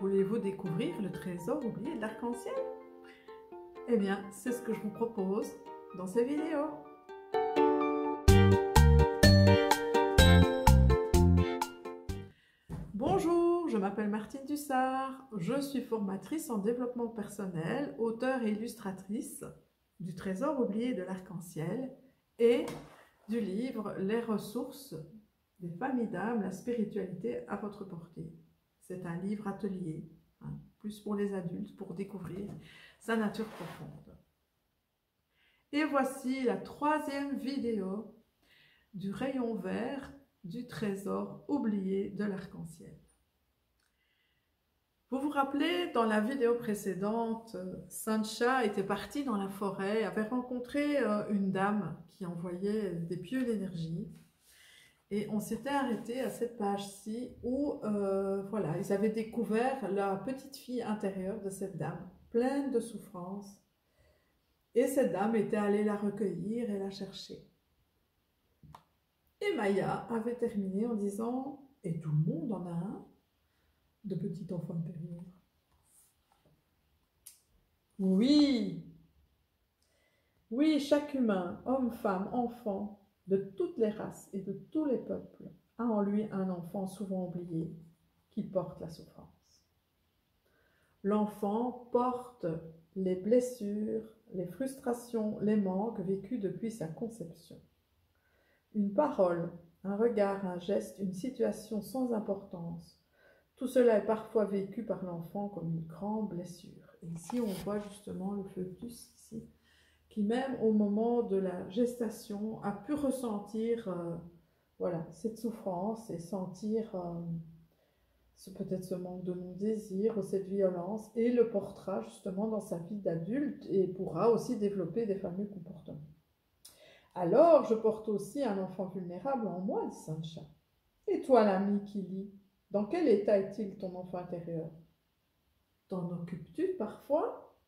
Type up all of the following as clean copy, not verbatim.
Voulez-vous découvrir le trésor oublié de l'arc-en-ciel? Eh bien, c'est ce que je vous propose dans cette vidéo. Bonjour, je m'appelle Martine Dussard, je suis formatrice en développement personnel, auteure et illustratrice du trésor oublié de l'arc-en-ciel et du livre Les ressources des familles d'âme, la spiritualité à votre portée. C'est un livre atelier, plus pour les adultes, pour découvrir sa nature profonde. Et voici la 3e vidéo du rayon vert du trésor oublié de l'arc-en-ciel. Vous vous rappelez, dans la vidéo précédente, Sancha était partie dans la forêt, avait rencontré une dame qui envoyait des pieux d'énergie. Et on s'était arrêté à cette page-ci où voilà, ils avaient découvert la petite fille intérieure de cette dame, pleine de souffrance. Et cette dame était allée la recueillir et la chercher. Et Maya avait terminé en disant « Et tout le monde en a un de petit enfant intérieur. » Oui, oui, chaque humain, homme, femme, enfant, de toutes les races et de tous les peuples, a en lui un enfant souvent oublié qui porte la souffrance. L'enfant porte les blessures, les frustrations, les manques vécus depuis sa conception. Une parole, un regard, un geste, une situation sans importance, tout cela est parfois vécu par l'enfant comme une grande blessure. Et ici, on voit justement le fœtus ici, qui même au moment de la gestation a pu ressentir voilà, cette souffrance et sentir peut-être ce manque de non-désir ou cette violence, et le portera justement dans sa vie d'adulte et pourra aussi développer des fameux comportements. Alors, je porte aussi un enfant vulnérable en moi, dit Sancha. Et toi, l'ami qui lit, dans quel état est-il ton enfant intérieur? T'en occupes-tu parfois?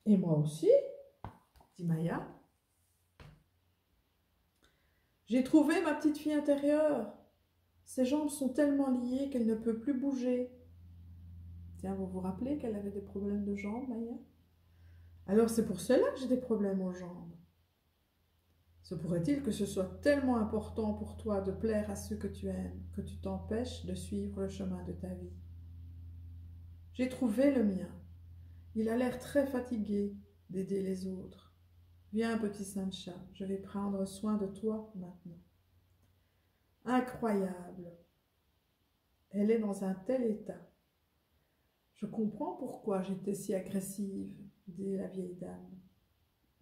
Et moi aussi, dit Maya. J'ai trouvé ma petite fille intérieure. Ses jambes sont tellement liées qu'elle ne peut plus bouger. Tiens, vous vous rappelez qu'elle avait des problèmes de jambes, Maya? Alors c'est pour cela que j'ai des problèmes aux jambes. Se pourrait-il que ce soit tellement important pour toi de plaire à ceux que tu aimes, que tu t'empêches de suivre le chemin de ta vie? J'ai trouvé le mien. Il a l'air très fatigué d'aider les autres. Viens, petit Sancha, je vais prendre soin de toi maintenant. Incroyable. Elle est dans un tel état. Je comprends pourquoi j'étais si agressive, dit la vieille dame.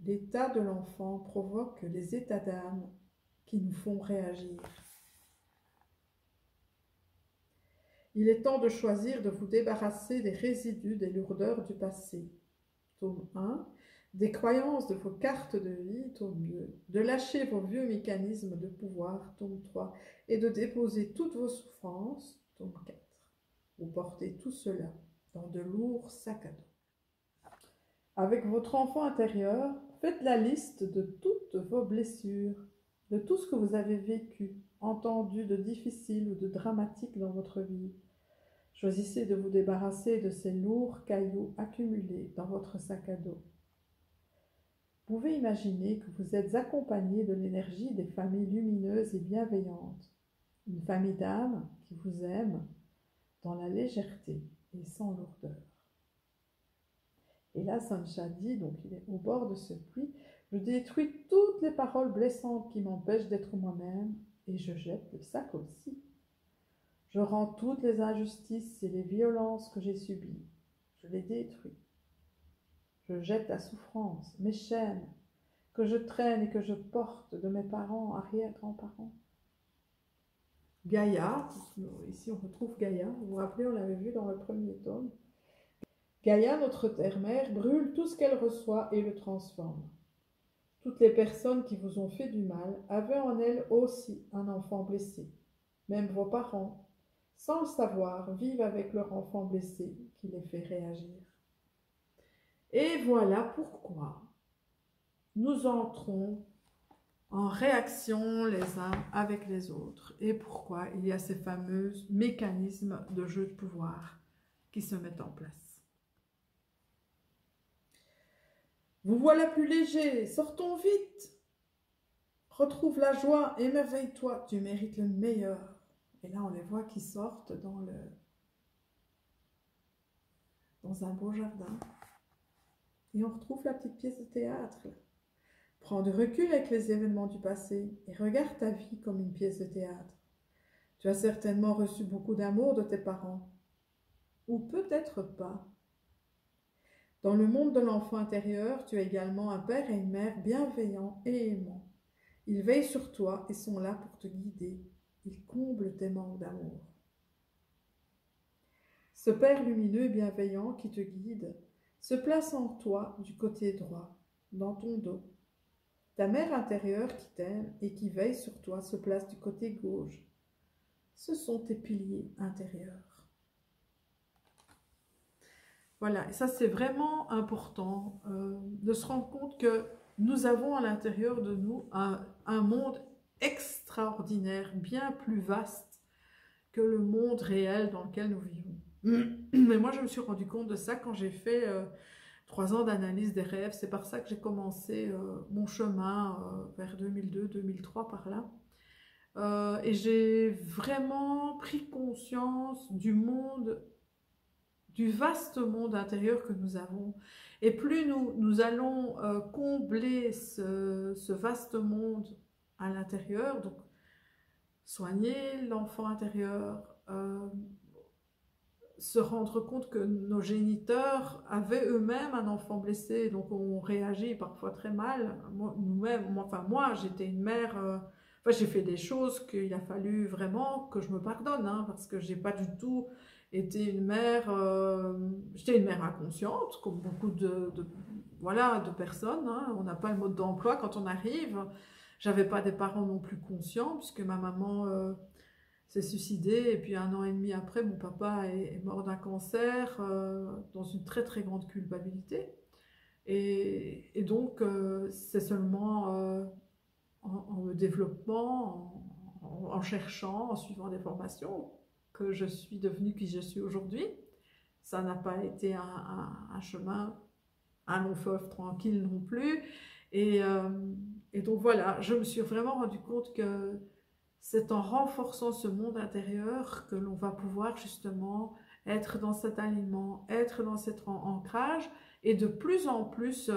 L'état de l'enfant provoque les états d'âme qui nous font réagir. Il est temps de choisir de vous débarrasser des résidus, des lourdeurs du passé. Tome 1. Des croyances de vos cartes de vie, tome 2, de lâcher vos vieux mécanismes de pouvoir, tome 3, et de déposer toutes vos souffrances, tome 4. Vous portez tout cela dans de lourds sacs à dos. Avec votre enfant intérieur, faites la liste de toutes vos blessures, de tout ce que vous avez vécu, entendu de difficile ou de dramatique dans votre vie. Choisissez de vous débarrasser de ces lourds cailloux accumulés dans votre sac à dos. Vous pouvez imaginer que vous êtes accompagné de l'énergie des familles lumineuses et bienveillantes, une famille d'âmes qui vous aime dans la légèreté et sans lourdeur. Et là, Sancha dit, donc il est au bord de ce puits, je détruis toutes les paroles blessantes qui m'empêchent d'être moi-même et je jette le sac aussi. Je rends toutes les injustices et les violences que j'ai subies, je les détruis. Je jette la souffrance, mes chaînes, que je traîne et que je porte de mes parents, arrière-grands-parents. Gaïa, ici on retrouve Gaïa, vous vous rappelez, on l'avait vu dans le premier tome. Gaïa, notre terre-mère, brûle tout ce qu'elle reçoit et le transforme. Toutes les personnes qui vous ont fait du mal avaient en elles aussi un enfant blessé. Même vos parents, sans le savoir, vivent avec leur enfant blessé qui les fait réagir. Et voilà pourquoi nous entrons en réaction les uns avec les autres et pourquoi il y a ces fameux mécanismes de jeu de pouvoir qui se mettent en place. Vous voilà plus léger, sortons vite. Retrouve la joie, émerveille-toi, tu mérites le meilleur. Et là, on les voit qui sortent dans un beau jardin. Et on retrouve la petite pièce de théâtre. Prends du recul avec les événements du passé et regarde ta vie comme une pièce de théâtre. Tu as certainement reçu beaucoup d'amour de tes parents. Ou peut-être pas. Dans le monde de l'enfant intérieur, tu as également un père et une mère bienveillants et aimants. Ils veillent sur toi et sont là pour te guider. Ils comblent tes manques d'amour. Ce père lumineux et bienveillant qui te guide se place en toi du côté droit, dans ton dos. Ta mère intérieure qui t'aime et qui veille sur toi se place du côté gauche. Ce sont tes piliers intérieurs. Voilà, et ça c'est vraiment important de se rendre compte que nous avons à l'intérieur de nous un monde extraordinaire, bien plus vaste que le monde réel dans lequel nous vivons. Mais moi je me suis rendu compte de ça quand j'ai fait 3 ans d'analyse des rêves. C'est par ça que j'ai commencé mon chemin vers 2002-2003 par là. Et j'ai vraiment pris conscience du monde, du vaste monde intérieur que nous avons. Et plus nous allons combler ce vaste monde à l'intérieur, donc soigner l'enfant intérieur, se rendre compte que nos géniteurs avaient eux-mêmes un enfant blessé, donc on réagit parfois très mal. Moi, j'étais une mère... j'ai fait des choses qu'il a fallu vraiment que je me pardonne, hein, parce que j'ai pas du tout été une mère... j'étais une mère inconsciente, comme beaucoup de personnes. Hein. On n'a pas le mode d'emploi quand on arrive. J'avais pas des parents non plus conscients, puisque ma maman... s'est suicidé et puis 1 an et demi après, mon papa est mort d'un cancer dans une très très grande culpabilité. Et donc, c'est seulement en me développant, en cherchant, en suivant des formations que je suis devenue qui je suis aujourd'hui. Ça n'a pas été un chemin, un long fleuve tranquille non plus. Et donc voilà, je me suis vraiment rendu compte que c'est en renforçant ce monde intérieur que l'on va pouvoir justement être dans cet alignement, être dans cet ancrage et de plus en plus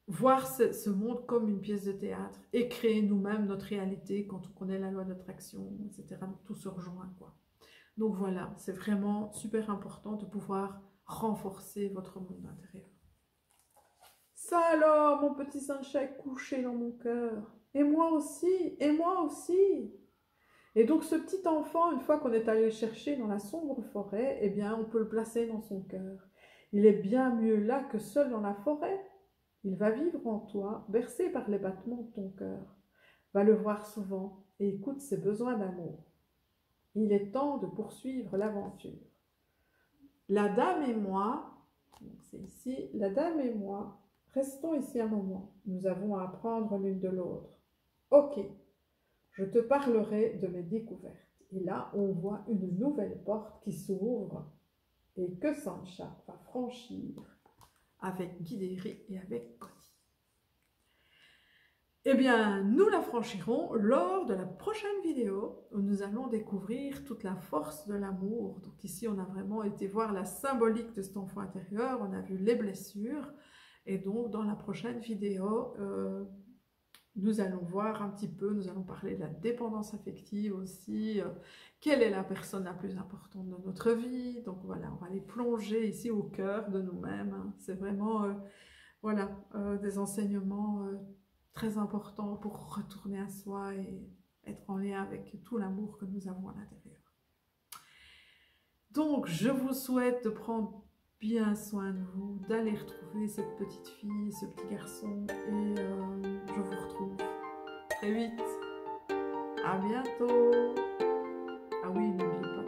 voir ce monde comme une pièce de théâtre et créer nous-mêmes notre réalité quand on connaît la loi d'attraction, etc. Donc, tout se rejoint, quoi. Donc voilà, c'est vraiment super important de pouvoir renforcer votre monde intérieur. Ça alors, mon petit sunshine couché dans mon cœur. Et moi aussi, et moi aussi. Et donc ce petit enfant, une fois qu'on est allé le chercher dans la sombre forêt, eh bien on peut le placer dans son cœur. Il est bien mieux là que seul dans la forêt. Il va vivre en toi, bercé par les battements de ton cœur. Va le voir souvent et écoute ses besoins d'amour. Il est temps de poursuivre l'aventure. La dame et moi, c'est ici, la dame et moi, restons ici un moment. Nous avons à apprendre l'une de l'autre. Ok, je te parlerai de mes découvertes. Et là, on voit une nouvelle porte qui s'ouvre et que Sancha va franchir avec Guidéry et avec Cody. Eh bien, nous la franchirons lors de la prochaine vidéo où nous allons découvrir toute la force de l'amour. Donc ici, on a vraiment été voir la symbolique de cet enfant intérieur, on a vu les blessures. Et donc, dans la prochaine vidéo, nous allons voir un petit peu, nous allons parler de la dépendance affective aussi, quelle est la personne la plus importante de notre vie. Donc voilà, on va aller plonger ici au cœur de nous-mêmes. Hein. C'est vraiment des enseignements très importants pour retourner à soi et être en lien avec tout l'amour que nous avons à l'intérieur. Donc, je vous souhaite de prendre bien soin de vous, d'aller retrouver cette petite fille, ce petit garçon, et je vous retrouve très vite. À bientôt. Ah oui, n'oubliez pas